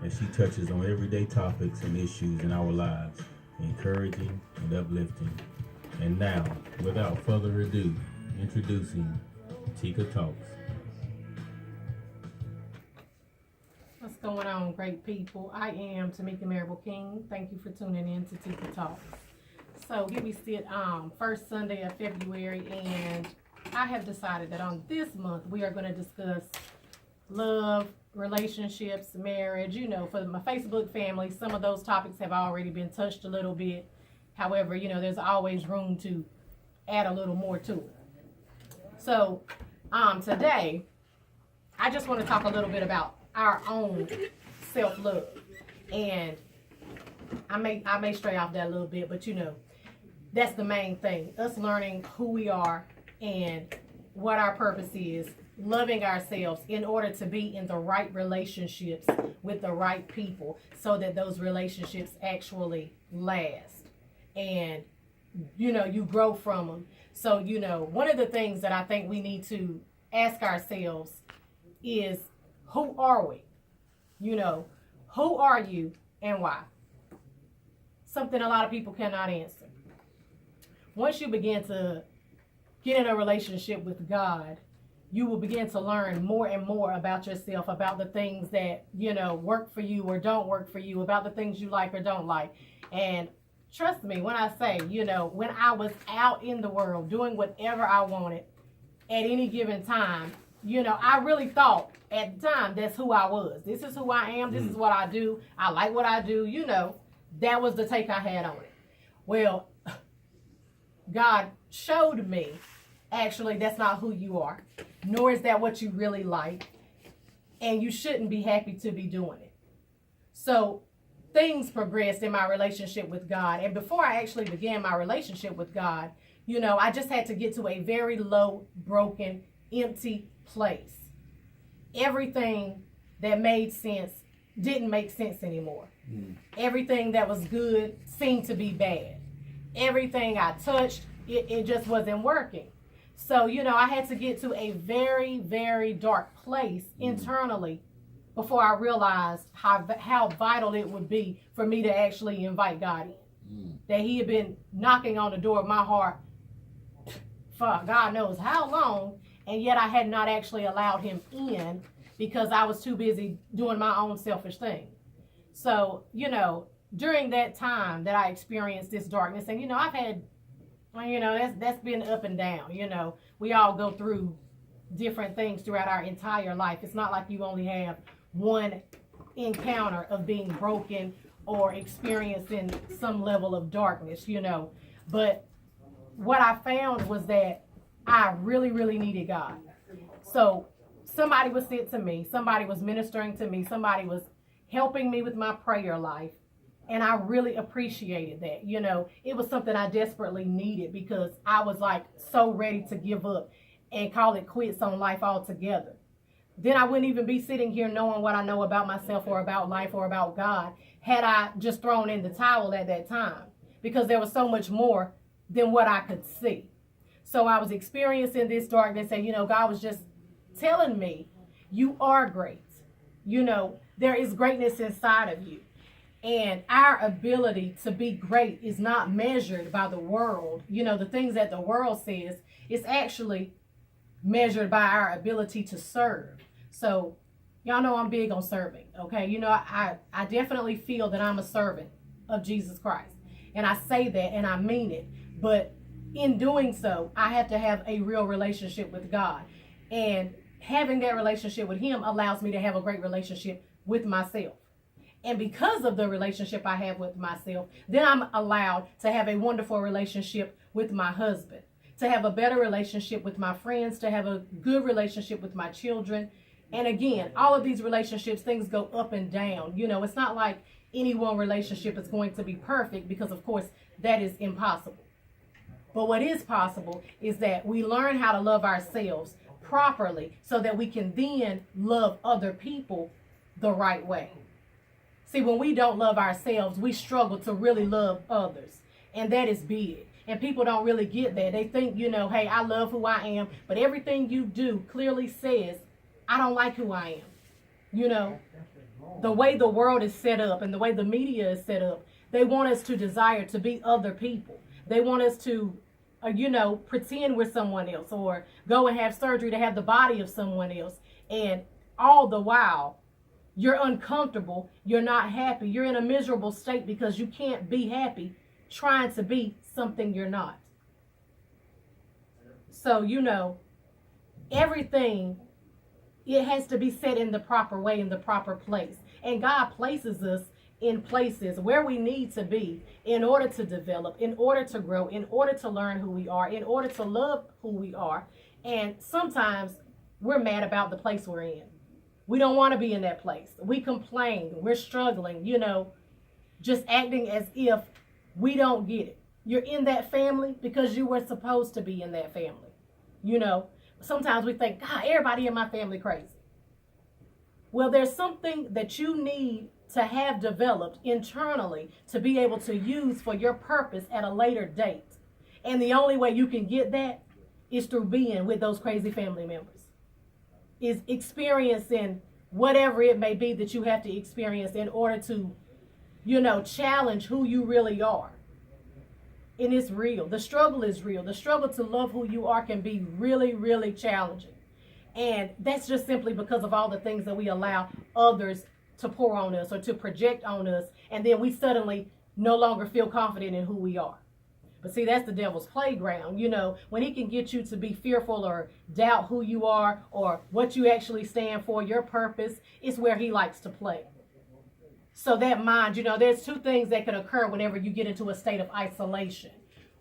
as she touches on everyday topics and issues in our lives, encouraging and uplifting. And now, without further ado, introducing Tika Talks. What's going on, great people? I am Tamika Marable King. Thank you for tuning in to Tika Talks. So here we sit first Sunday of February, and I have decided that on this month we are going to discuss love, relationships, marriage. You know, for my Facebook family, some of those topics have already been touched a little bit. However, you know, there's always room to add a little more to it. So today, I just want to talk a little bit about our own self-love. And I may stray off that a little bit, but you know, that's the main thing. Us learning who we are and what our purpose is, loving ourselves in order to be in the right relationships with the right people so that those relationships actually last. And you know, you grow from them. So, you know, one of the things that I think we need to ask ourselves is, who are we? You know, who are you and why? Something a lot of people cannot answer. Once you begin to get in a relationship with God, you will begin to learn more and more about yourself, about the things that, you know, work for you or don't work for you, about the things you like or don't like. And trust me when I say, you know, when I was out in the world doing whatever I wanted at any given time, you know, I really thought at the time that's who I was. This is who I am. This is what I do. I like what I do. You know, that was the take I had on it. Well, God showed me, actually, that's not who you are, nor is that what you really like. And you shouldn't be happy to be doing it. So things progressed in my relationship with God. And before I actually began my relationship with God, you know, I just had to get to a very low, broken, empty place. Everything that made sense didn't make sense anymore. Everything that was good seemed to be bad. Everything I touched, it just wasn't working. So, you know, I had to get to a very, very dark place internally before I realized how vital it would be for me to actually invite God in. That he had been knocking on the door of my heart for God knows how long, and yet I had not actually allowed him in because I was too busy doing my own selfish thing. So, you know, during that time that I experienced this darkness, and, you know, I've had, you know, that's been up and down. You know, we all go through different things throughout our entire life. It's not like you only have one encounter of being broken or experiencing some level of darkness, you know. But what I found was that I really, really needed God. So somebody was sent to me, somebody was ministering to me, somebody was helping me with my prayer life. And I really appreciated that. You know, it was something I desperately needed because I was like so ready to give up and call it quits on life altogether. Then I wouldn't even be sitting here knowing what I know about myself or about life or about God had I just thrown in the towel at that time, because there was so much more than what I could see. So I was experiencing this darkness, and, you know, God was just telling me, you are great. You know, there is greatness inside of you. And our ability to be great is not measured by the world. You know, the things that the world says, it's actually measured by our ability to serve. So y'all know I'm big on serving, okay? You know, I definitely feel that I'm a servant of Jesus Christ. And I say that and I mean it. But in doing so, I have to have a real relationship with God. And having that relationship with him allows me to have a great relationship with myself. And because of the relationship I have with myself, then I'm allowed to have a wonderful relationship with my husband, to have a better relationship with my friends, to have a good relationship with my children. And again, all of these relationships, things go up and down. You know, it's not like any one relationship is going to be perfect, because of course that is impossible. But what is possible is that we learn how to love ourselves properly so that we can then love other people the right way. See, when we don't love ourselves, we struggle to really love others. And that is big. And people don't really get that. They think, you know, hey, I love who I am. But everything you do clearly says, I don't like who I am. You know, the way the world is set up and the way the media is set up, they want us to desire to be other people. They want us to, pretend we're someone else or go and have surgery to have the body of someone else. And all the while, you're uncomfortable, you're not happy, you're in a miserable state because you can't be happy trying to be something you're not. So, everything, it has to be set in the proper way, in the proper place. And God places us in places where we need to be in order to develop, in order to grow, in order to learn who we are, in order to love who we are. And sometimes we're mad about the place we're in. We don't want to be in that place. We complain. We're struggling, just acting as if we don't get it. You're in that family because you were supposed to be in that family. Sometimes we think, God, everybody in my family crazy. Well, there's something that you need to have developed internally to be able to use for your purpose at a later date. And the only way you can get that is through being with those crazy family members. Is experiencing whatever it may be that you have to experience in order to, challenge who you really are. And it's real. The struggle is real. The struggle to love who you are can be really, really challenging. And that's just simply because of all the things that we allow others to pour on us or to project on us. And then we suddenly no longer feel confident in who we are. But see, that's the devil's playground. When he can get you to be fearful or doubt who you are or what you actually stand for, your purpose, is where he likes to play. So that mind, there's two things that can occur whenever you get into a state of isolation.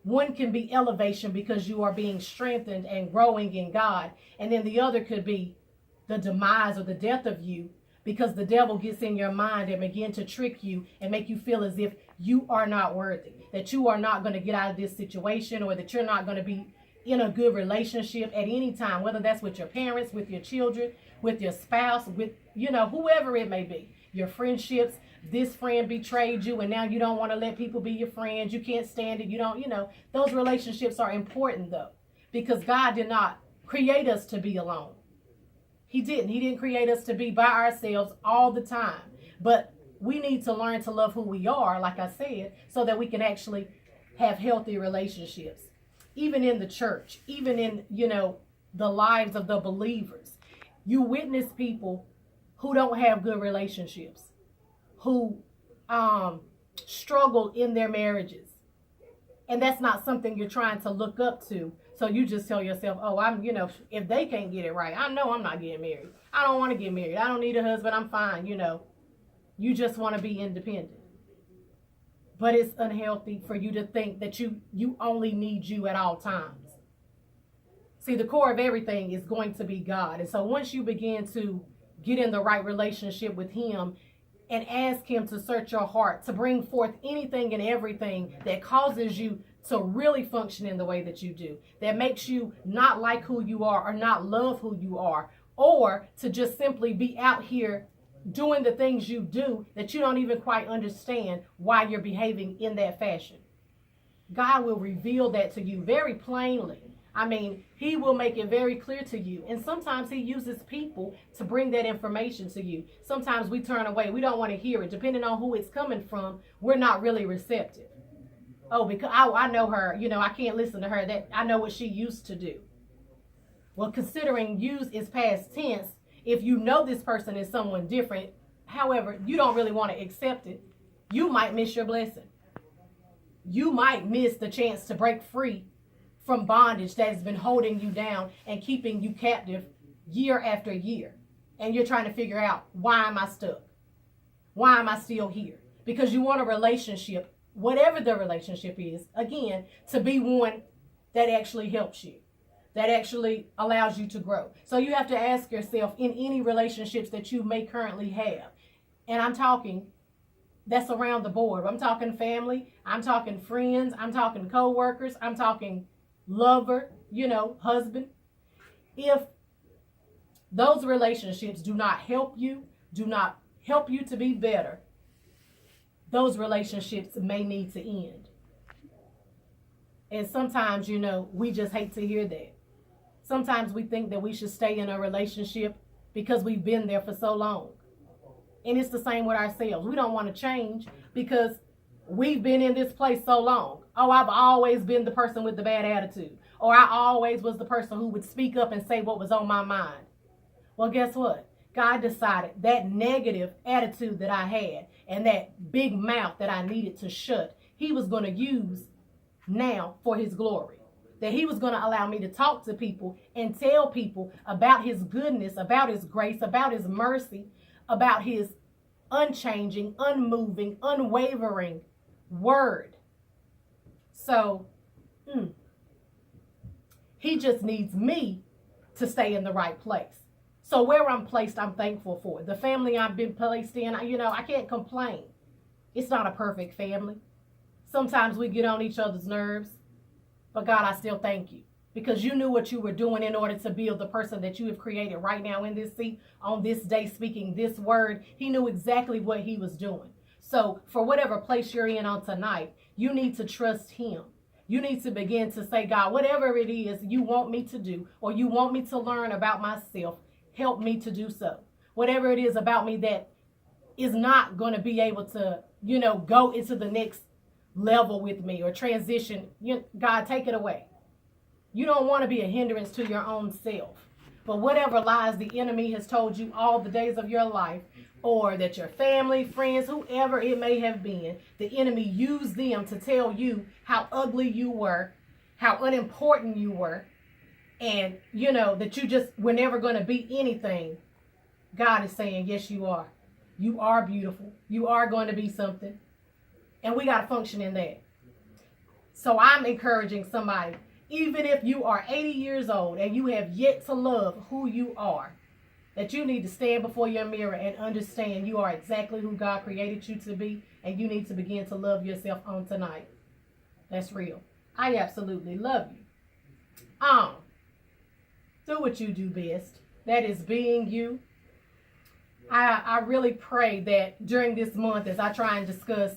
One can be elevation because you are being strengthened and growing in God. And then the other could be the demise or the death of you because the devil gets in your mind and begin to trick you and make you feel as if you are not worthy, that you are not going to get out of this situation or that you're not going to be in a good relationship at any time, whether that's with your parents, with your children, with your spouse, with, whoever it may be, your friendships. This friend betrayed you and now you don't want to let people be your friends. You can't stand it. You don't, those relationships are important though, because God did not create us to be alone. He didn't create us to be by ourselves all the time. But we need to learn to love who we are, like I said, so that we can actually have healthy relationships. Even in the church, even in, the lives of the believers. You witness people who don't have good relationships, who struggle in their marriages. And that's not something you're trying to look up to. So you just tell yourself, oh, if they can't get it right, I know I'm not getting married. I don't want to get married. I don't need a husband. I'm fine. You just want to be independent. But it's unhealthy for you to think that you only need you at all times. See, the core of everything is going to be God. And so once you begin to get in the right relationship with him and ask him to search your heart, to bring forth anything and everything that causes you to really function in the way that you do, that makes you not like who you are or not love who you are, or to just simply be out here doing the things you do that you don't even quite understand why you're behaving in that fashion. God will reveal that to you very plainly. He will make it very clear to you. And sometimes he uses people to bring that information to you. Sometimes we turn away. We don't want to hear it. Depending on who it's coming from, we're not really receptive. Oh, because I know her, I can't listen to her. That I know what she used to do. Well, considering use is past tense, if you know this person is someone different, however, you don't really want to accept it, you might miss your blessing. You might miss the chance to break free from bondage that has been holding you down and keeping you captive year after year. And you're trying to figure out, why am I stuck? Why am I still here? Because you want a relationship, whatever the relationship is, again, to be one that actually helps you, that actually allows you to grow. So you have to ask yourself in any relationships that you may currently have, and I'm talking, that's around the board. I'm talking family, I'm talking friends, I'm talking co-workers, I'm talking lover, husband. If those relationships do not help you to be better, those relationships may need to end. And sometimes, we just hate to hear that. Sometimes we think that we should stay in a relationship because we've been there for so long. And it's the same with ourselves. We don't want to change because we've been in this place so long. Oh, I've always been the person with the bad attitude. Or I always was the person who would speak up and say what was on my mind. Well, guess what? God decided that negative attitude that I had and that big mouth that I needed to shut, he was going to use now for his glory. That he was going to allow me to talk to people and tell people about his goodness, about his grace, about his mercy, about his unchanging, unmoving, unwavering word. So, he just needs me to stay in the right place. So where I'm placed, I'm thankful for. The family I've been placed in, I can't complain. It's not a perfect family. Sometimes we get on each other's nerves. But God, I still thank you. Because you knew what you were doing in order to build the person that you have created right now in this seat, on this day, speaking this word. He knew exactly what he was doing. So for whatever place you're in on tonight, you need to trust him. You need to begin to say, God, whatever it is you want me to do, or you want me to learn about myself, help me to do so. Whatever it is about me that is not going to be able to, go into the next level with me or transition, God, take it away. You don't want to be a hindrance to your own self. But whatever lies the enemy has told you all the days of your life, or that your family, friends, whoever it may have been, the enemy used them to tell you how ugly you were, how unimportant you were, and, that you just were never going to be anything. God is saying, yes, you are. You are beautiful. You are going to be something. And we got to function in that. So I'm encouraging somebody, even if you are 80 years old and you have yet to love who you are, that you need to stand before your mirror and understand you are exactly who God created you to be, and you need to begin to love yourself on tonight. That's real. I absolutely love you. Do what you do best. That is being you. I really pray that during this month, as I try and discuss,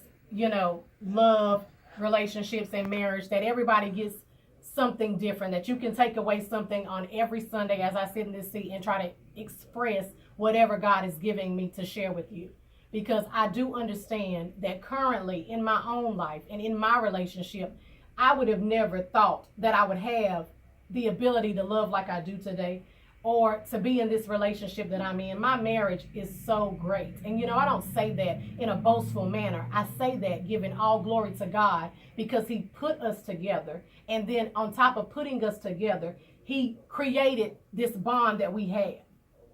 love, relationships, and marriage, that everybody gets something different, that you can take away something on every Sunday as I sit in this seat and try to express whatever God is giving me to share with you. Because I do understand that currently in my own life and in my relationship, I would have never thought that I would have the ability to love like I do today, or to be in this relationship that I'm in. My marriage is so great. And I don't say that in a boastful manner. I say that giving all glory to God, because he put us together. And then on top of putting us together, he created this bond that we have.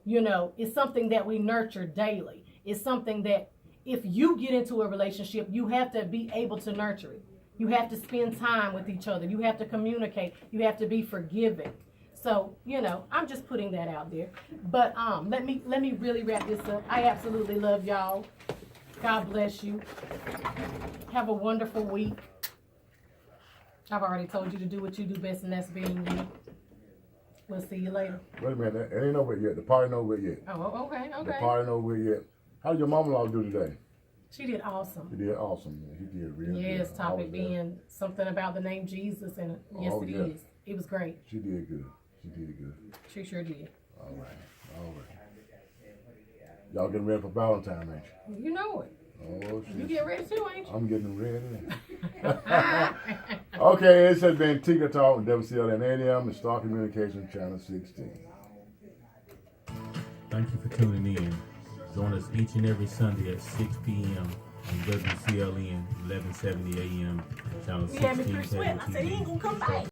It's something that we nurture daily. It's something that if you get into a relationship, you have to be able to nurture it. You have to spend time with each other. You have to communicate. You have to be forgiving. So, I'm just putting that out there. But let me really wrap this up. I absolutely love y'all. God bless you. Have a wonderful week. I've already told you to do what you do best, and that's being you. We'll see you later. Wait a minute, it ain't over yet. The party ain't over yet. Oh, okay. The party ain't over yet. How did your mama-in-law do today? She did awesome. She did awesome. She did really good. Yes, topic being something about the name Jesus, and yes, it is. It was great. She did good. She did good. She sure did. All right. Y'all getting ready for Valentine's, ain't you? You know it. Oh, shit. You get ready too, ain't you? I'm getting ready. Okay, this has been Tika Talk with WCLN AM and Star Communications Channel 16. Thank you for tuning in. Join us each and every Sunday at 6 p.m. on WCLN 1170 AM, channel 16. I said he ain't gonna come back.